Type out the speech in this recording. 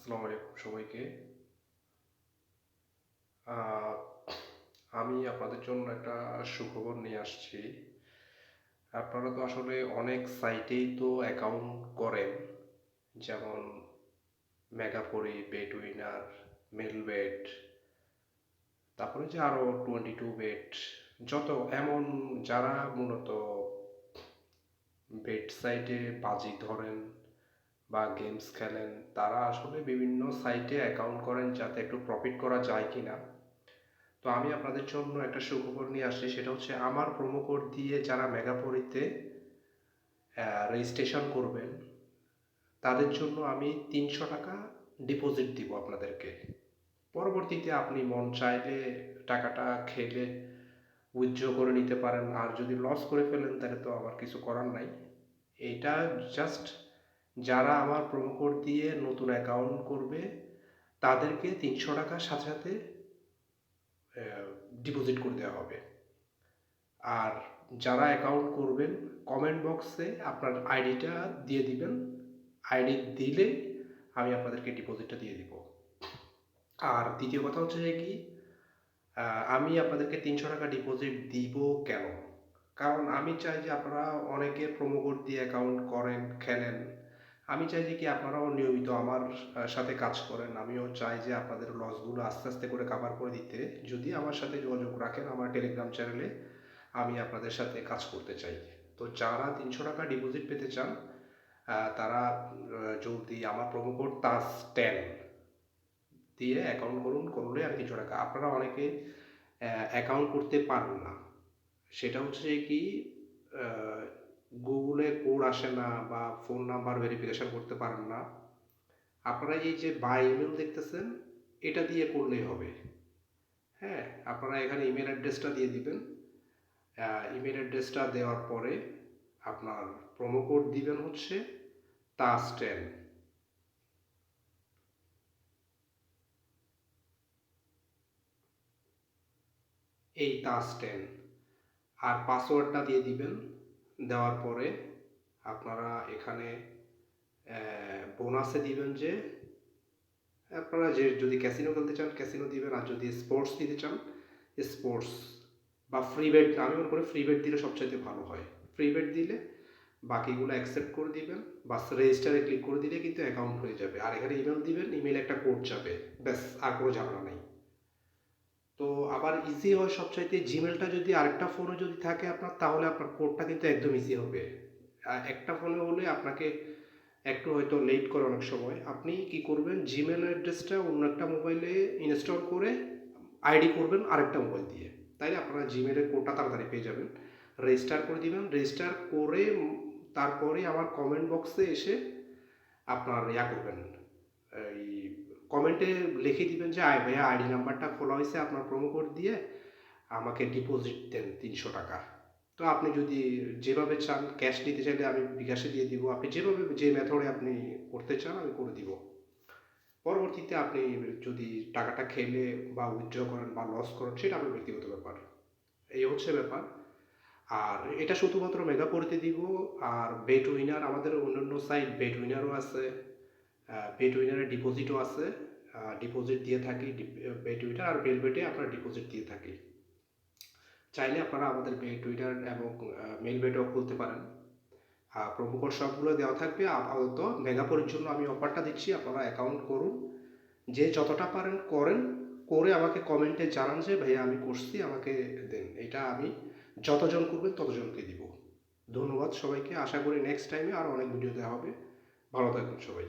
আসসালামু আলাইকুম সবাইকে। আহ, আমি আপনাদের জন্য একটা সুখবর নিয়ে আসছি। আপনারা তো আসলে অনেক সাইটেই তো অ্যাকাউন্ট করেন, যেমন মেগাপরি, বেট উইনার, মেলবেট, তারপরে যে আরও 22 বেট, যত এমন যারা মূলত বেট সাইটে বাজি ধরেন বা গেমস খেলেন, তারা আসলে বিভিন্ন সাইটে অ্যাকাউন্ট করেন যাতে একটু প্রফিট করা যায় কিনা। তো আমি আপনাদের জন্য একটা সুখবর নিয়ে আসছি, সেটা হচ্ছে আমার প্রোমো কোড দিয়ে যারা মেগাপরিতে রেজিস্ট্রেশন করবেন তাদের জন্য আমি 300 টাকা ডিপোজিট দিব আপনাদেরকে। পরবর্তীতে আপনি মন চাইলে টাকাটা খেলে উইথড্র করে নিতে পারেন, আর যদি লস করে ফেলেন তাহলে তো আমার কিছু করার নাই। এটা জাস্ট যারা আমার প্রোমো কোড দিয়ে নতুন অ্যাকাউন্ট করবে তাদেরকে 300 টাকার সাথে সাথে ডিপোজিট করে দেওয়া হবে। আর যারা অ্যাকাউন্ট করবেন কমেন্ট বক্সে আপনার আইডিটা দিয়ে দিবেন। আইডি দিলে আমি আপনাদেরকে ডিপোজিটটা দিয়ে দিব। আর দ্বিতীয় কথা হচ্ছে যে কি, আমি আপনাদেরকে 300 টাকা ডিপোজিট দিব কেন? কারণ আমি চাই যে আপনারা অনেকে প্রোমো কোড দিয়ে অ্যাকাউন্ট করেন, খেলেন। আমি চাই যে কি আপনারাও নিয়মিত আমার সাথে কাজ করেন। আমিও চাই যে আপনাদের লসগুলো আস্তে আস্তে করে কাভার করে দিতে। যদি আমার সাথে যোগাযোগ রাখেন আমার টেলিগ্রাম চ্যানেলে, আমি আপনাদের সাথে কাজ করতে চাই। তো যারা 300 টাকা ডিপোজিট পেতে চান তারা যদি আমার প্রোমো কোড TAS10 দিয়ে অ্যাকাউন্ট করলে আমি 300 টাকা। আপনারা অনেকে অ্যাকাউন্ট করতে পারেন না, সেটা হচ্ছে কি গুগলে কোড আসে না বা ফোন নাম্বার ভেরিফিকেশন করতে পারেন না। আপনারা এই যে বাই ইমেল দেখতেছেন, এটা দিয়ে করলেই হবে। হ্যাঁ, আপনারা এখানে ইমেল অ্যাড্রেসটা দিয়ে দিবেন। ইমেল অ্যাড্রেসটা দেওয়ার পরে আপনার প্রোমো কোড দিবেন হচ্ছে TAS10। এই TAS10 আর পাসওয়ার্ডটা দিয়ে দিবেন। দেওয়ার পরে আপনারা এখানে বোনাসে দিবেন যে আপনারা যে যদি ক্যাসিনো খেলতে চান ক্যাসিনো দিবেন, আর যদি স্পোর্টস দিতে চান স্পোর্টস, বা ফ্রি বেট। আমি মনে করি ফ্রি বেট দিলে সবচাইতে ভালো হয়। ফ্রি বেট দিলে বাকিগুলো অ্যাকসেপ্ট করে দিবেন, বাস রেজিস্টারে ক্লিক করে দিলে কিন্তু অ্যাকাউন্ট হয়ে যাবে। আর এখানে ইমেল দিবেন, ইমেলে একটা কোড যাবে, ব্যাস, আর কোনো ঝামেলা নেই। তো আবার ইজি হয় সবচাইতে জিমেলটা যদি আরেকটা ফোনে যদি থাকে আপনার, তাহলে আপনার কোডটা কিন্তু একদম ইজি হবে। একটা ফোনে হলে আপনাকে একটু হয়তো লেট করে অনেক সময়। আপনি কি করবেন, জিমেল অ্যাড্রেসটা অন্য একটা মোবাইলে ইনস্টল করে আইডি করবেন আরেকটা মোবাইল দিয়ে, তাইলে আপনারা জিমেলের কোডটা তাড়াতাড়ি পেয়ে যাবেন। রেজিস্টার করে দিবেন, রেজিস্টার করে তারপরে আমার কমেন্ট বক্সে এসে আপনার করবেন, এই কমেন্টে লিখে দিবেন যে ভাইয়া আইডি নাম্বারটা খোলা হয়েছে আপনার প্রোমো কোড দিয়ে, আমাকে ডিপোজিট দেন 300 টাকা। তো আপনি যদি যেভাবে চান, ক্যাশ নিতে চাইলে আমি বিকাশে দিয়ে দিব, আপনি যেভাবে যে মেথডে আপনি করতে চান আমি করে দিব। পরবর্তীতে আপনি যদি টাকাটা খেলে বা উইথড্র করেন বা লস করেন সেটা আপনার ব্যক্তিগত ব্যাপার। এই হচ্ছে ব্যাপার। আর এটা শুধুমাত্র মেগাপোরিতে দিব। আর বেট উইনার, আমাদের অন্যান্য সাইট বেট উইনারও আছে, বেট উইনারের ডিপোজিটও আছে। ডিপোজিট দিয়ে থাকি বেট উইনার আর বেলবেটে আপনারা ডিপোজিট দিয়ে থাকি। চাইলে আপনারা আমাদের বেট উইনার এবং মেলবেটও খুলতে পারেন। প্রোমো কোড সবগুলো দেওয়া থাকবে। আপাতত মেগাপোরের জন্য আমি অফারটা দিচ্ছি, আপনারা অ্যাকাউন্ট করুন, যে যতটা পারেন করেন, করে আমাকে কমেন্টে জানান যে ভাইয়া আমি করছি, আমাকে দেন। এটা আমি যতজন করবেন ততজনকে দিব। ধন্যবাদ সবাইকে। আশা করি নেক্সট টাইমে আরও অনেক ভিডিও দেওয়া হবে। ভালো থাকুন সবাই।